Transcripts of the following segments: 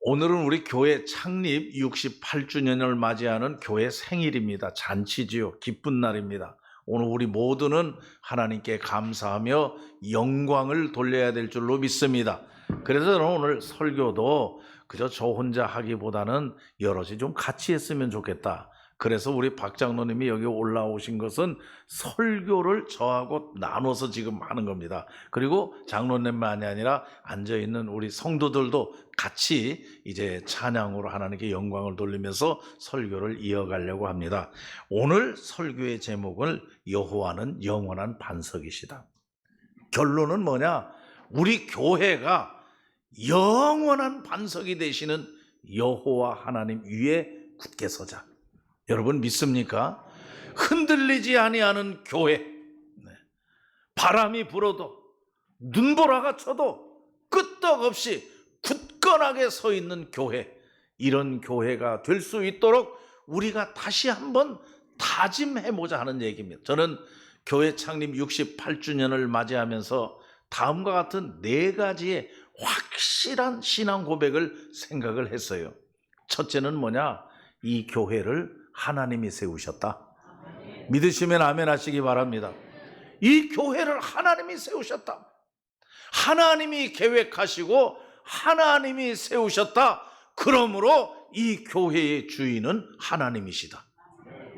오늘은 우리 교회 창립 68주년을 맞이하는 교회 생일입니다. 잔치지요. 기쁜 날입니다. 오늘 우리 모두는 하나님께 감사하며 영광을 돌려야 될 줄로 믿습니다. 그래서 저는 오늘 설교도 그저 저 혼자 하기보다는 여럿이 좀 같이 했으면 좋겠다. 그래서 우리 박 장로님이 여기 올라오신 것은 설교를 저하고 나눠서 지금 하는 겁니다. 그리고 장로님만이 아니라 앉아있는 우리 성도들도 같이 이제 찬양으로 하나님께 영광을 돌리면서 설교를 이어가려고 합니다. 오늘 설교의 제목을 여호와는 영원한 반석이시다. 결론은 뭐냐? 우리 교회가 영원한 반석이 되시는 여호와 하나님 위에 굳게 서자. 여러분 믿습니까? 흔들리지 아니하는 교회, 바람이 불어도 눈보라가 쳐도 끄떡없이 굳건하게 서 있는 교회, 이런 교회가 될 수 있도록 우리가 다시 한번 다짐해보자 하는 얘기입니다. 저는 교회 창립 68주년을 맞이하면서 다음과 같은 4가지의 확실한 신앙 고백을 생각을 했어요. 첫째는 뭐냐? 이 교회를 하나님이 세우셨다. 믿으시면 아멘 하시기 바랍니다. 이 교회를 하나님이 세우셨다. 하나님이 계획하시고 하나님이 세우셨다. 그러므로 이 교회의 주인은 하나님이시다.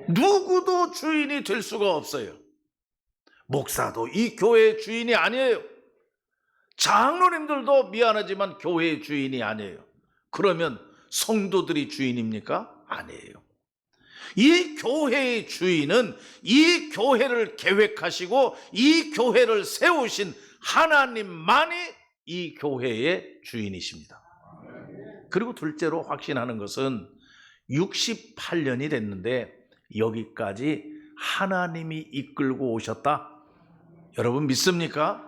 누구도 주인이 될 수가 없어요. 목사도 이 교회의 주인이 아니에요. 장로님들도 미안하지만 교회의 주인이 아니에요. 그러면 성도들이 주인입니까? 아니에요. 이 교회의 주인은 이 교회를 계획하시고 이 교회를 세우신 하나님만이 이 교회의 주인이십니다. 그리고 둘째로 확신하는 것은 68년이 됐는데 여기까지 하나님이 이끌고 오셨다. 여러분 믿습니까?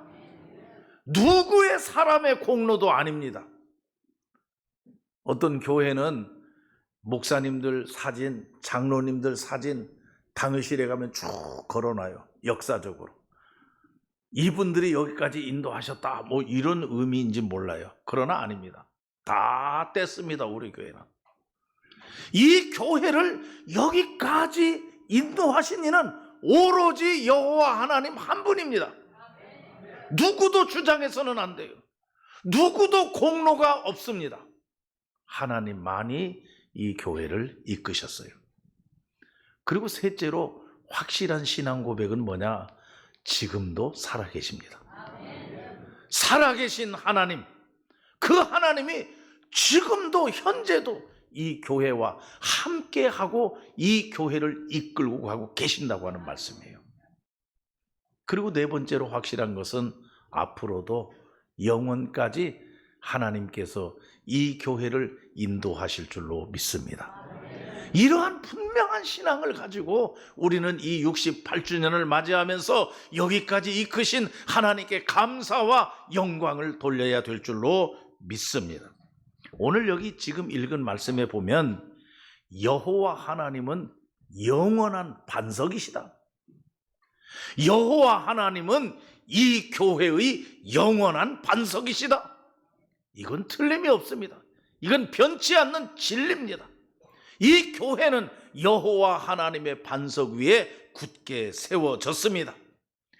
누구의 사람의 공로도 아닙니다. 어떤 교회는 목사님들 사진, 장로님들 사진 당의실에 가면 쭉 걸어놔요. 역사적으로. 이분들이 여기까지 인도하셨다. 뭐 이런 의미인지 몰라요. 그러나 아닙니다. 다 뗐습니다. 우리 교회는. 이 교회를 여기까지 인도하신 이는 오로지 여호와 하나님 한 분입니다. 누구도 주장해서는 안 돼요. 누구도 공로가 없습니다. 하나님만이 이 교회를 이끄셨어요. 그리고 셋째로 확실한 신앙 고백은 뭐냐? 지금도 살아계십니다. 살아계신 하나님, 그 하나님이 지금도 현재도 이 교회와 함께하고 이 교회를 이끌고 가고 계신다고 하는 말씀이에요. 그리고 네 번째로 확실한 것은 앞으로도 영원까지 하나님께서 이 교회를 인도하실 줄로 믿습니다. 이러한 분명한 신앙을 가지고 우리는 이 68주년을 맞이하면서 여기까지 이끄신 하나님께 감사와 영광을 돌려야 될 줄로 믿습니다. 오늘 여기 지금 읽은 말씀에 보면 여호와 하나님은 영원한 반석이시다. 여호와 하나님은 이 교회의 영원한 반석이시다. 이건 틀림이 없습니다. 이건 변치 않는 진리입니다. 이 교회는 여호와 하나님의 반석 위에 굳게 세워졌습니다.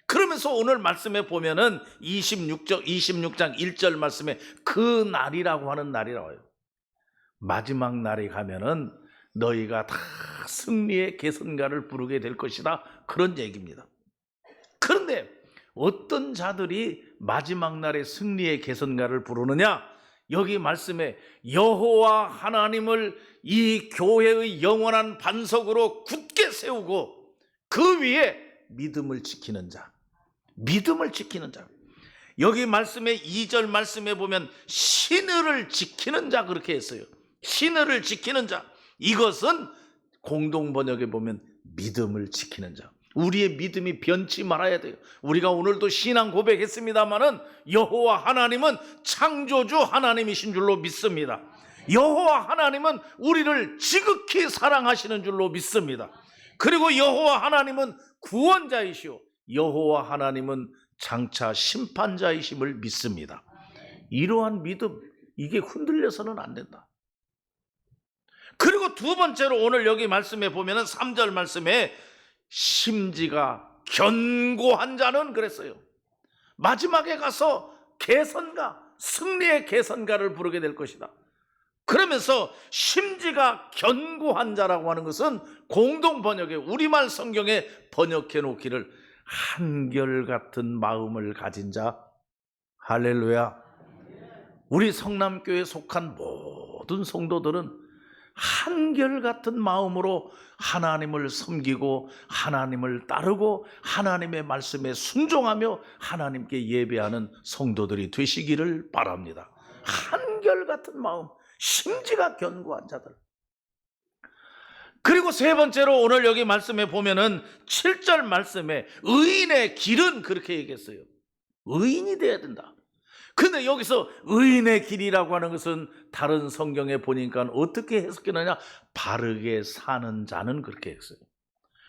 그러면서 오늘 말씀에 보면은 26장 1절 말씀에 그 날이라고 하는 날이 나와요. 마지막 날에 가면은 너희가 다 승리의 개선가를 부르게 될 것이다. 그런 얘기입니다. 그런데 어떤 자들이 마지막 날에 승리의 개선가를 부르느냐? 여기 말씀에 여호와 하나님을 이 교회의 영원한 반석으로 굳게 세우고 그 위에 믿음을 지키는 자, 믿음을 지키는 자. 여기 말씀에 2절 말씀에 보면 신의를 지키는 자 그렇게 했어요. 신의를 지키는 자. 이것은 공동 번역에 보면 믿음을 지키는 자. 우리의 믿음이 변치 말아야 돼요. 우리가 오늘도 신앙 고백했습니다마는 여호와 하나님은 창조주 하나님이신 줄로 믿습니다. 여호와 하나님은 우리를 지극히 사랑하시는 줄로 믿습니다. 그리고 여호와 하나님은 구원자이시오. 여호와 하나님은 장차 심판자이심을 믿습니다. 이러한 믿음, 이게 흔들려서는 안 된다. 그리고 두 번째로 오늘 여기 말씀에 보면은 3절 말씀에 심지가 견고한 자는 그랬어요. 마지막에 가서 개선가, 승리의 개선가를 부르게 될 것이다. 그러면서 심지가 견고한 자라고 하는 것은 공동 번역에, 우리말 성경에 번역해 놓기를 한결같은 마음을 가진 자. 할렐루야. 우리 성남교회에 속한 모든 성도들은 한결같은 마음으로 하나님을 섬기고 하나님을 따르고 하나님의 말씀에 순종하며 하나님께 예배하는 성도들이 되시기를 바랍니다. 한결같은 마음, 심지가 견고한 자들. 그리고 세 번째로 오늘 여기 말씀에 보면은 7절 말씀에 의인의 길은 그렇게 얘기했어요. 의인이 돼야 된다. 근데 여기서 의인의 길이라고 하는 것은 다른 성경에 보니까 어떻게 해석되느냐? 바르게 사는 자는 그렇게 했어요.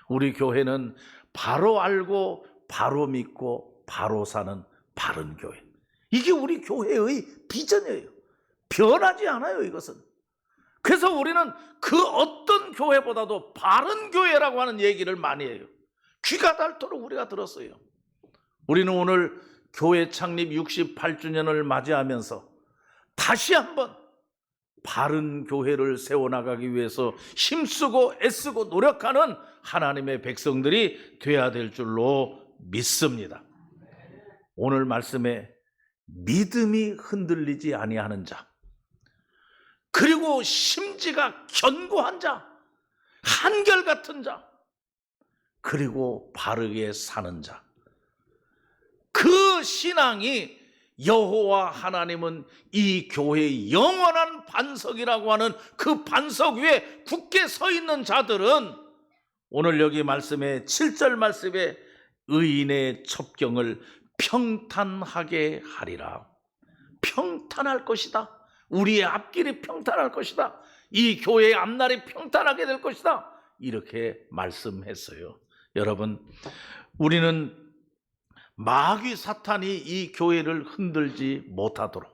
우리 교회는 바로 알고 바로 믿고 바로 사는 바른 교회. 이게 우리 교회의 비전이에요. 변하지 않아요, 이것은. 그래서 우리는 그 어떤 교회보다도 바른 교회라고 하는 얘기를 많이 해요. 귀가 닳도록 우리가 들었어요. 우리는 오늘 교회 창립 68주년을 맞이하면서 다시 한번 바른 교회를 세워나가기 위해서 힘쓰고 애쓰고 노력하는 하나님의 백성들이 되어야 될 줄로 믿습니다. 오늘 말씀에 믿음이 흔들리지 아니하는 자, 그리고 심지가 견고한 자, 한결같은 자, 그리고 바르게 사는 자, 그 신앙이 여호와 하나님은 이 교회의 영원한 반석이라고 하는 그 반석 위에 굳게 서 있는 자들은 오늘 여기 말씀에 7절 말씀에 의인의 첩경을 평탄하게 하리라. 평탄할 것이다. 우리의 앞길이 평탄할 것이다. 이 교회의 앞날이 평탄하게 될 것이다. 이렇게 말씀했어요. 여러분, 우리는 마귀 사탄이 이 교회를 흔들지 못하도록,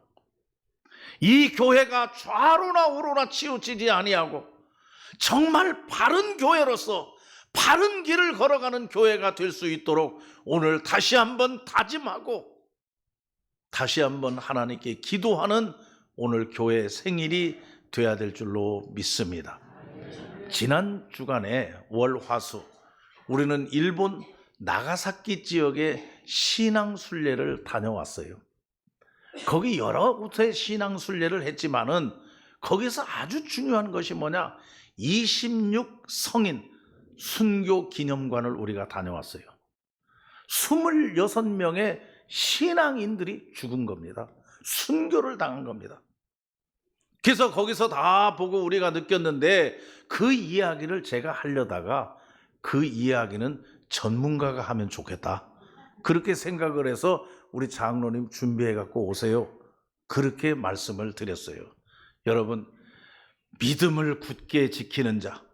이 교회가 좌로나 우로나 치우치지 아니하고 정말 바른 교회로서 바른 길을 걸어가는 교회가 될 수 있도록 오늘 다시 한번 다짐하고 다시 한번 하나님께 기도하는 오늘 교회 생일이 돼야 될 줄로 믿습니다. 지난 주간에 월화수 우리는 일본 나가사키 지역에 신앙순례를 다녀왔어요. 거기 여러 곳에 신앙순례를 했지만은 거기서 아주 중요한 것이 뭐냐? 26성인 순교 기념관을 우리가 다녀왔어요. 26명의 신앙인들이 죽은 겁니다. 순교를 당한 겁니다. 그래서 거기서 다 보고 우리가 느꼈는데 그 이야기를 제가 하려다가 그 이야기는 전문가가 하면 좋겠다. 그렇게 생각을 해서 우리 장로님 준비해 갖고 오세요. 그렇게 말씀을 드렸어요. 여러분, 믿음을 굳게 지키는 자,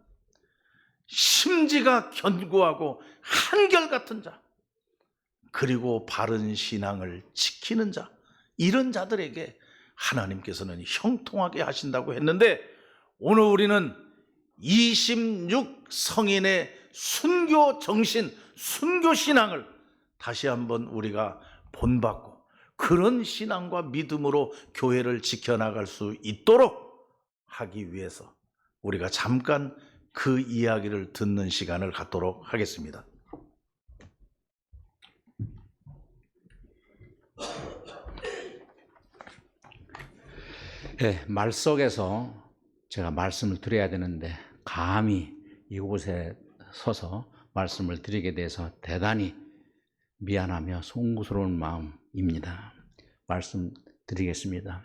심지가 견고하고 한결같은 자, 그리고 바른 신앙을 지키는 자, 이런 자들에게 하나님께서는 형통하게 하신다고 했는데 오늘 우리는 26성인의 순교 정신, 순교 신앙을 다시 한번 우리가 본받고 그런 신앙과 믿음으로 교회를 지켜나갈 수 있도록 하기 위해서 우리가 잠깐 그 이야기를 듣는 시간을 갖도록 하겠습니다. 네, 말 속에서 제가 말씀을 드려야 되는데 감히 이곳에 서서 말씀을 드리게 돼서 대단히 미안하며 송구스러운 마음입니다. 말씀드리겠습니다.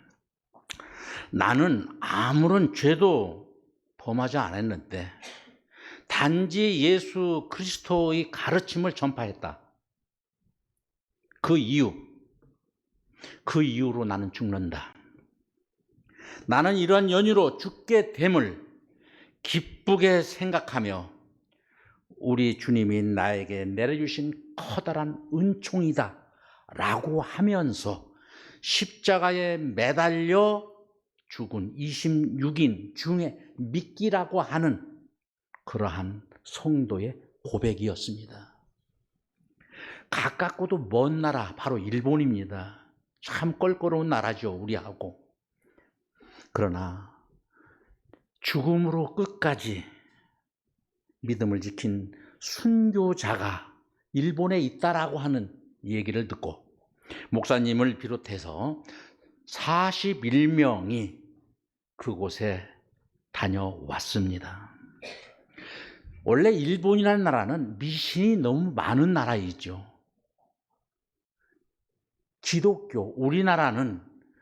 나는 아무런 죄도 범하지 않았는데 단지 예수 그리스도의 가르침을 전파했다. 그 이유로 나는 죽는다. 나는 이러한 연유로 죽게 됨을 기쁘게 생각하며 우리 주님이 나에게 내려주신 커다란 은총이다 라고 하면서 십자가에 매달려 죽은 26인 중에 믿기라고 하는 그러한 성도의 고백이었습니다. 가깝고도 먼 나라 바로 일본입니다. 참 껄끄러운 나라죠, 우리하고. 그러나 죽음으로 끝까지 믿음을 지킨 순교자가 일본에 있다라고 하는 얘기를 듣고 목사님을 비롯해서 41명이 그곳에 다녀왔습니다. 원래 일본이라는 나라는 미신이 너무 많은 나라이죠. 기독교, 우리나라는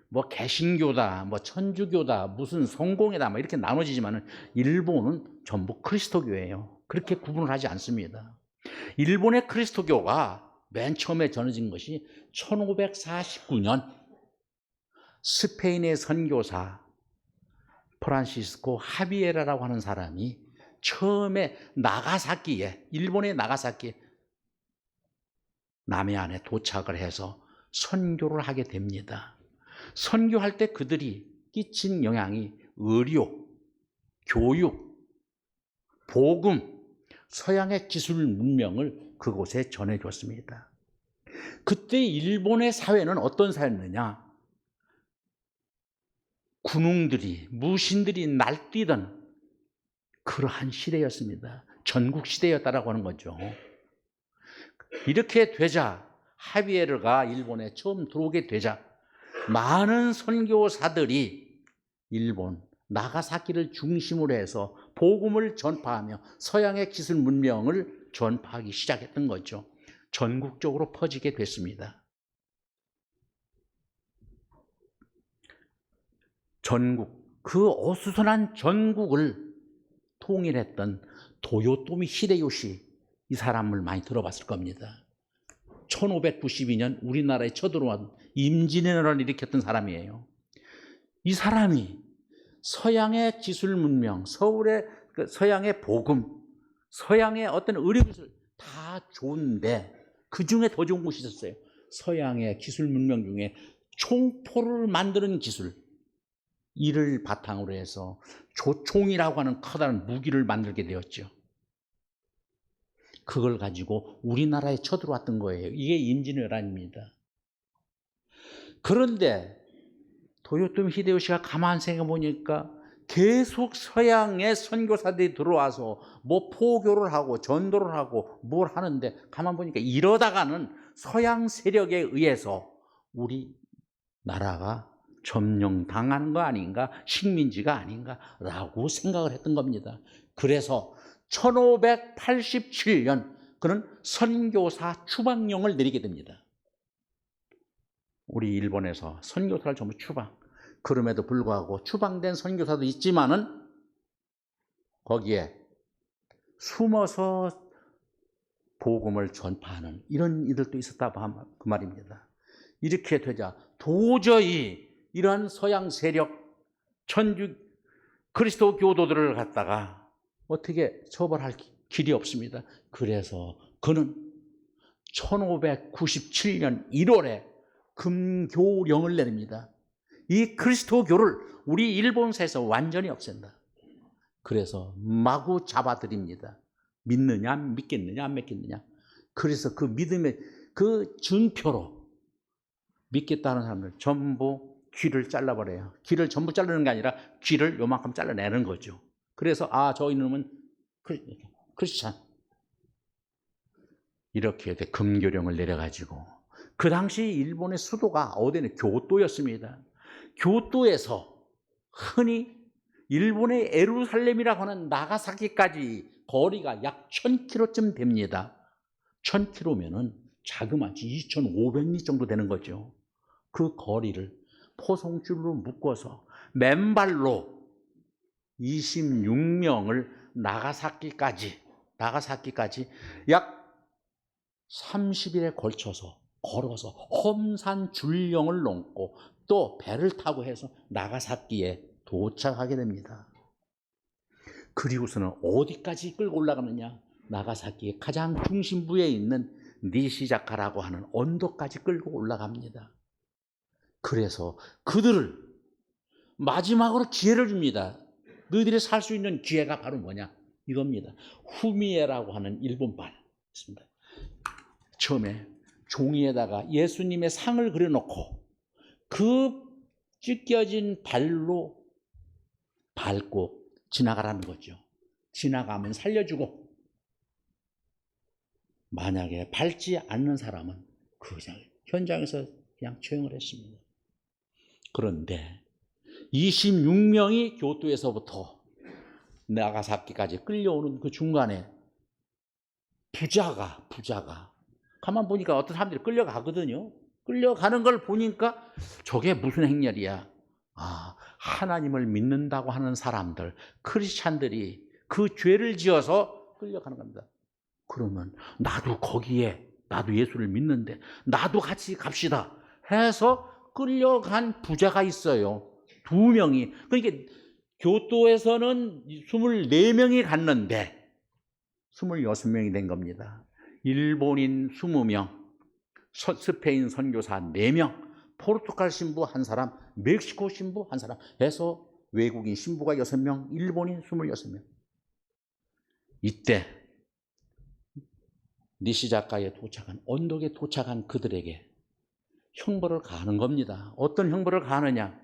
뭐 개신교다, 뭐 천주교다, 무슨 성공회다, 뭐 이렇게 나눠지지만은 일본은 전부 그리스도교예요. 그렇게 구분을 하지 않습니다. 일본의 그리스도교가 맨 처음에 전해진 것이 1549년 스페인의 선교사 프란시스코 하비에라라고 하는 사람이 처음에 나가사키에, 일본의 나가사키 남해안에 도착을 해서 선교를 하게 됩니다. 선교할 때 그들이 끼친 영향이 의료, 교육, 복음, 서양의 기술 문명을 그곳에 전해줬습니다. 그때 일본의 사회는 어떤 사회였느냐? 군웅들이, 무신들이 날뛰던 그러한 시대였습니다. 전국 시대였다라고 하는 거죠. 이렇게 되자 하비에르가 일본에 처음 들어오게 되자 많은 선교사들이 일본 나가사키를 중심으로 해서 복음을 전파하며 서양의 기술 문명을 전파하기 시작했던 거죠. 전국적으로 퍼지게 됐습니다. 전국, 그 어수선한 전국을 통일했던 도요토미 히데요시, 이 사람을 많이 들어봤을 겁니다. 1592년 우리나라에 쳐들어온 임진왜란을 일으켰던 사람이에요. 이 사람이 서양의 기술 문명, 서울의 서양의 복음, 서양의 어떤 의료기술 다 좋은데 그 중에 더 좋은 것이 있었어요. 서양의 기술 문명 중에 총포를 만드는 기술, 이를 바탕으로 해서 조총이라고 하는 커다란 무기를 만들게 되었죠. 그걸 가지고 우리나라에 쳐들어왔던 거예요. 이게 임진왜란입니다. 그런데 도요토미 히데요시가 가만 생각해 보니까 계속 서양의 선교사들이 들어와서 뭐 포교를 하고 전도를 하고 뭘 하는데 가만 보니까 이러다가는 서양 세력에 의해서 우리 나라가 점령당하는 거 아닌가, 식민지가 아닌가라고 생각을 했던 겁니다. 그래서 1587년 그는 선교사 추방령을 내리게 됩니다. 우리 일본에서 선교사를 전부 추방. 그럼에도 불구하고 추방된 선교사도 있지만은 거기에 숨어서 복음을 전파하는 이런 이들도 있었다 그 말입니다. 이렇게 되자 도저히 이러한 서양 세력, 천주 그리스도 교도들을 갖다가 어떻게 처벌할 길이 없습니다. 그래서 그는 1597년 1월에 금교령을 내립니다. 이 그리스도교를 우리 일본사에서 완전히 없앤다. 그래서 마구 잡아들입니다. 믿느냐, 믿겠느냐, 안 믿겠느냐. 그래서 그 믿음의 그 증표로 믿겠다는 사람들 전부 귀를 잘라버려요. 귀를 전부 자르는 게 아니라 귀를 요만큼 잘라내는 거죠. 그래서 저 이놈은 크리스찬. 이렇게 금교령을 내려가지고 그 당시 일본의 수도가 어디는 교토였습니다. 교토에서 흔히 일본의 예루살렘이라고 하는 나가사키까지 거리가 약 1000km쯤 됩니다. 1000km면은 자그마치 2500리 정도 되는 거죠. 그 거리를 포송줄로 묶어서 맨발로 26명을 나가사키까지 약 30일에 걸쳐서 걸어서 험산 줄령을 넘고 또 배를 타고 해서 나가사키에 도착하게 됩니다. 그리고서는 어디까지 끌고 올라가느냐? 나가사키의 가장 중심부에 있는 니시자카라고 하는 언덕까지 끌고 올라갑니다. 그래서 그들을 마지막으로 기회를 줍니다. 너희들이 살 수 있는 기회가 바로 뭐냐? 이겁니다. 후미에라고 하는 일본말 있습니다. 처음에 종이에다가 예수님의 상을 그려놓고 그 찢겨진 발로 밟고 지나가라는 거죠. 지나가면 살려주고, 만약에 밟지 않는 사람은 그 현장에서 그냥 처형을 했습니다. 그런데 26명이 교토에서부터 나가사키까지 끌려오는 그 중간에 부자가 가만 보니까 어떤 사람들이 끌려가거든요. 끌려가는 걸 보니까 저게 무슨 행렬이야. 하나님을 믿는다고 하는 사람들, 크리스찬들이 그 죄를 지어서 끌려가는 겁니다. 그러면 나도 예수를 믿는데 나도 같이 갑시다 해서 끌려간 부자가 있어요. 2명이. 그러니까 교토에서는 24명이 갔는데 26명이 된 겁니다. 일본인 20명, 스페인 선교사 4명, 포르투갈 신부 1사람, 멕시코 신부 1사람 해서 외국인 신부가 6명, 일본인 26명. 이때 니시자카에 도착한, 언덕에 도착한 그들에게 형벌을 가하는 겁니다. 어떤 형벌을 가하느냐?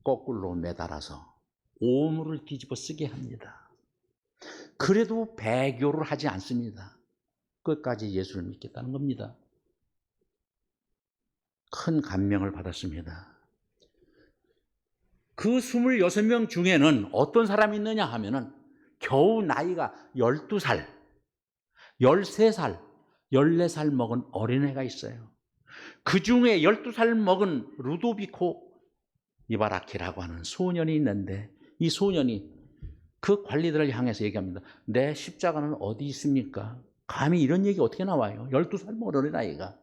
거꾸로 매달아서 오물을 뒤집어 쓰게 합니다. 그래도 배교를 하지 않습니다. 끝까지 예수를 믿겠다는 겁니다. 큰 감명을 받았습니다. 그 26명 중에는 어떤 사람이 있느냐 하면은 겨우 나이가 12살, 13살, 14살 먹은 어린애가 있어요. 그 중에 12살 먹은 루도비코 이바라키라고 하는 소년이 있는데, 이 소년이 그 관리들을 향해서 얘기합니다. 내 십자가는 어디 있습니까? 감히 이런 얘기 어떻게 나와요? 12살 먹은 어린아이가.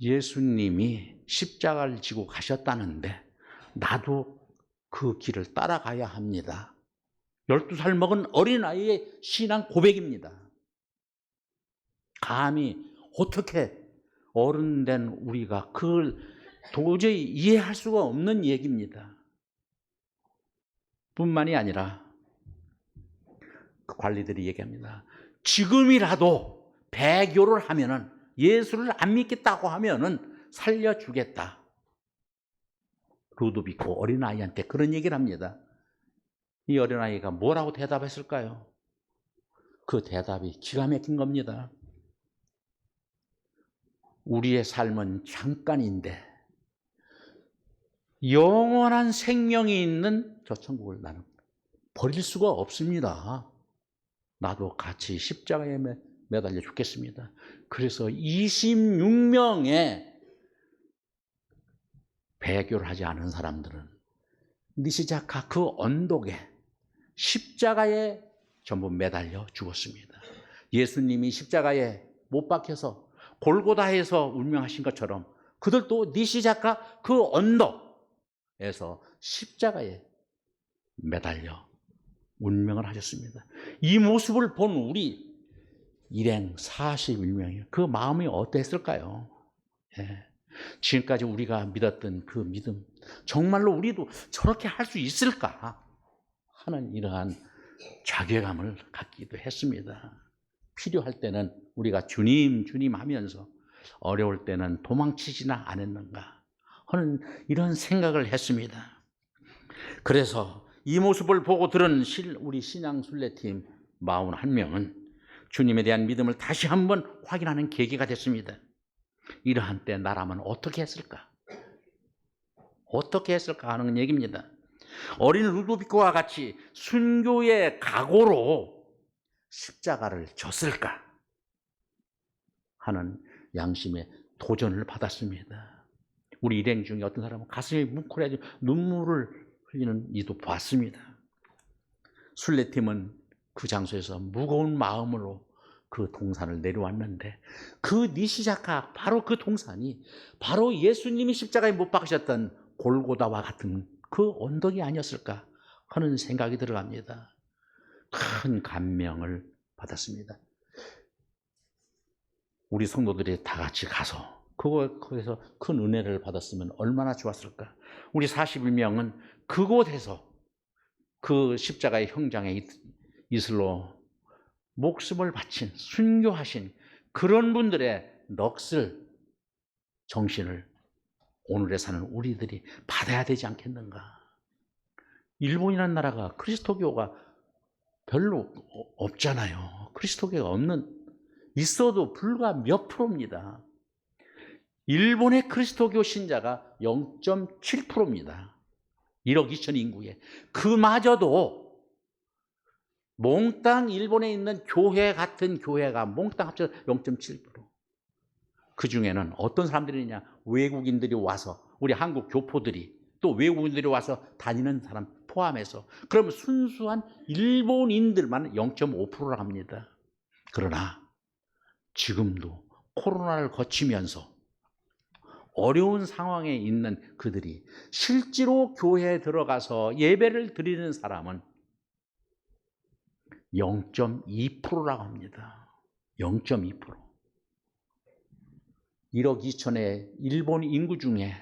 예수님이 십자가를 지고 가셨다는데 나도 그 길을 따라가야 합니다. 12살 먹은 어린아이의 신앙 고백입니다. 감히 어떻게 어른된 우리가 그걸 도저히 이해할 수가 없는 얘기입니다. 뿐만이 아니라 그 관리들이 얘기합니다. 지금이라도 배교를 하면은, 예수를 안 믿겠다고 하면은 살려주겠다. 루도비코 어린아이한테 그런 얘기를 합니다. 이 어린아이가 뭐라고 대답했을까요? 그 대답이 기가 막힌 겁니다. 우리의 삶은 잠깐인데 영원한 생명이 있는 저 천국을 나는 버릴 수가 없습니다. 나도 같이 십자가에 매달려 죽겠습니다. 그래서 26명의 배교를 하지 않은 사람들은 니시자카 그 언덕에 십자가에 전부 매달려 죽었습니다. 예수님이 십자가에 못 박혀서 골고다에서 운명하신 것처럼 그들도 니시자카 그 언덕에서 십자가에 매달려 운명을 하셨습니다. 이 모습을 본 우리 일행 41명이요. 그 마음이 어땠을까요? 지금까지 우리가 믿었던 그 믿음, 정말로 우리도 저렇게 할 수 있을까 하는 이러한 자괴감을 갖기도 했습니다. 필요할 때는 우리가 주님, 주님 하면서 어려울 때는 도망치지나 않았는가 하는 이런 생각을 했습니다. 그래서 이 모습을 보고 들은 우리 신앙순례팀 41명은 주님에 대한 믿음을 다시 한번 확인하는 계기가 됐습니다. 이러한 때 나라면 어떻게 했을까? 어떻게 했을까 하는 얘기입니다. 어린 루도비코와 같이 순교의 각오로 십자가를 졌을까 하는 양심의 도전을 받았습니다. 우리 일행 중에 어떤 사람은 가슴이 뭉클해지고 눈물을 흘리는 이도 봤습니다. 순례팀은 그 장소에서 무거운 마음으로 그 동산을 내려왔는데 그 니시자카, 바로 그 동산이 바로 예수님이 십자가에 못 박으셨던 골고다와 같은 그 언덕이 아니었을까 하는 생각이 들어갑니다. 큰 감명을 받았습니다. 우리 성도들이 다 같이 가서 거기서 큰 은혜를 받았으면 얼마나 좋았을까. 우리 41명은 그곳에서 그 십자가의 형장에 이슬로 목숨을 바친, 순교하신 그런 분들의 넋을, 정신을 오늘에 사는 우리들이 받아야 되지 않겠는가. 일본이라는 나라가 그리스도교가 별로 없잖아요. 그리스도교가 있어도 불과 몇 프로입니다. 일본의 그리스도교 신자가 0.7%입니다. 1억 2천 인구에. 그마저도 몽땅 일본에 있는 교회 같은 교회가 몽땅 합쳐서 0.7%. 그 중에는 어떤 사람들이 있냐? 외국인들이 와서, 우리 한국 교포들이, 또 외국인들이 와서 다니는 사람 포함해서, 그러면 순수한 일본인들만 0.5%를 합니다. 그러나 지금도 코로나를 거치면서 어려운 상황에 있는 그들이 실제로 교회에 들어가서 예배를 드리는 사람은 0.2%라고 합니다. 0.2%. 1억 2천의 일본 인구 중에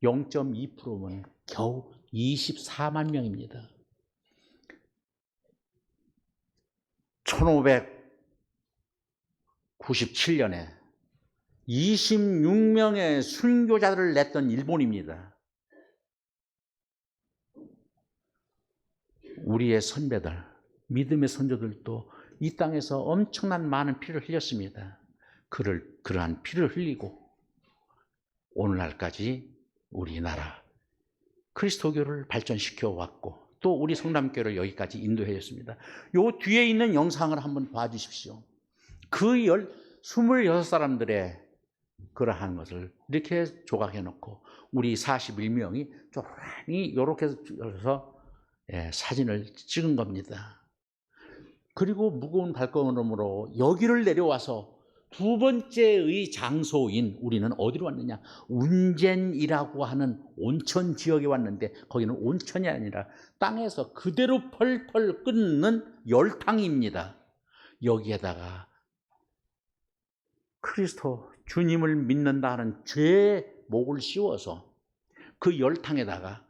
0.2%면 겨우 24만 명입니다. 1597년에 26명의 순교자들을 냈던 일본입니다. 우리의 선배들, 믿음의 선조들도 이 땅에서 엄청난 많은 피를 흘렸습니다. 그러한 피를 흘리고 오늘날까지 우리나라 그리스도교를 발전시켜 왔고, 또 우리 성남교를 여기까지 인도해 줬습니다. 요 뒤에 있는 영상을 한번 봐주십시오. 그 26사람들의 그러한 것을 이렇게 조각해 놓고 우리 41명이 조용히 이렇게 해서 사진을 찍은 겁니다. 그리고 무거운 발걸음으로 여기를 내려와서 두 번째의 장소인, 우리는 어디로 왔느냐? 운젠이라고 하는 온천 지역에 왔는데, 거기는 온천이 아니라 땅에서 그대로 펄펄 끓는 열탕입니다. 여기에다가 그리스도 주님을 믿는다 하는 죄의 목을 씌워서 그 열탕에다가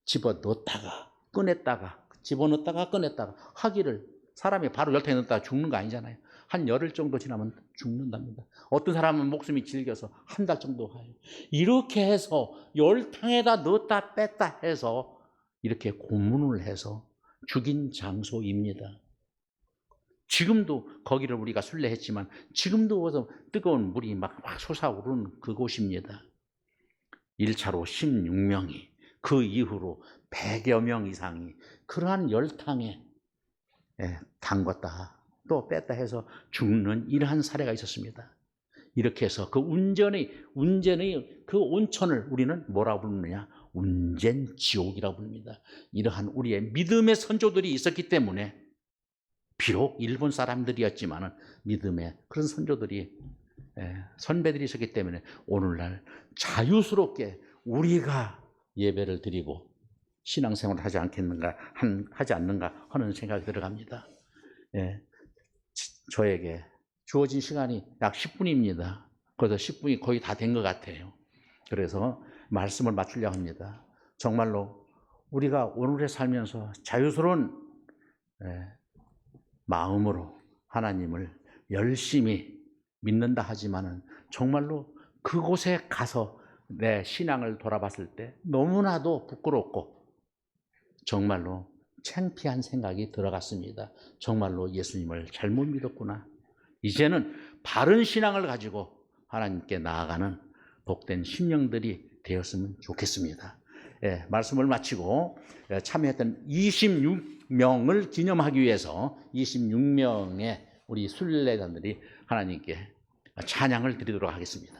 집어넣었다가 꺼냈다가 집어넣었다가 꺼냈다가 하기를, 사람이 바로 열탕에 넣었다가 죽는 거 아니잖아요. 한 열흘 정도 지나면 죽는답니다. 어떤 사람은 목숨이 질겨서 한 달 정도 가요. 이렇게 해서 열탕에다 넣었다 뺐다 해서 이렇게 고문을 해서 죽인 장소입니다. 지금도 거기를 우리가 순례했지만 지금도 뜨거운 물이 막 솟아오르는 그곳입니다. 1차로 16명이, 그 이후로 100여 명 이상이 그러한 열탕에 담궜다 또 뺐다 해서 죽는 이러한 사례가 있었습니다. 이렇게 해서 그 운전의 그 온천을 우리는 뭐라고 부르느냐? 운젠지옥이라고 부릅니다. 이러한 우리의 믿음의 선조들이 있었기 때문에, 비록 일본 사람들이었지만 믿음의 그런 선조들이, 선배들이 있었기 때문에 오늘날 자유스럽게 우리가 예배를 드리고 신앙생활을 하지 않는가 하는 생각이 들어갑니다. 저에게 주어진 시간이 약 10분입니다. 그래서 10분이 거의 다 된 것 같아요. 그래서 말씀을 마치려고 합니다. 정말로 우리가 오늘에 살면서 자유스러운 마음으로 하나님을 열심히 믿는다 하지만은 정말로 그곳에 가서 내 신앙을 돌아봤을 때 너무나도 부끄럽고 정말로 창피한 생각이 들어갔습니다. 정말로 예수님을 잘못 믿었구나. 이제는 바른 신앙을 가지고 하나님께 나아가는 복된 심령들이 되었으면 좋겠습니다. 말씀을 마치고 참여했던 26명을 기념하기 위해서 26명의 우리 순례자들이 하나님께 찬양을 드리도록 하겠습니다.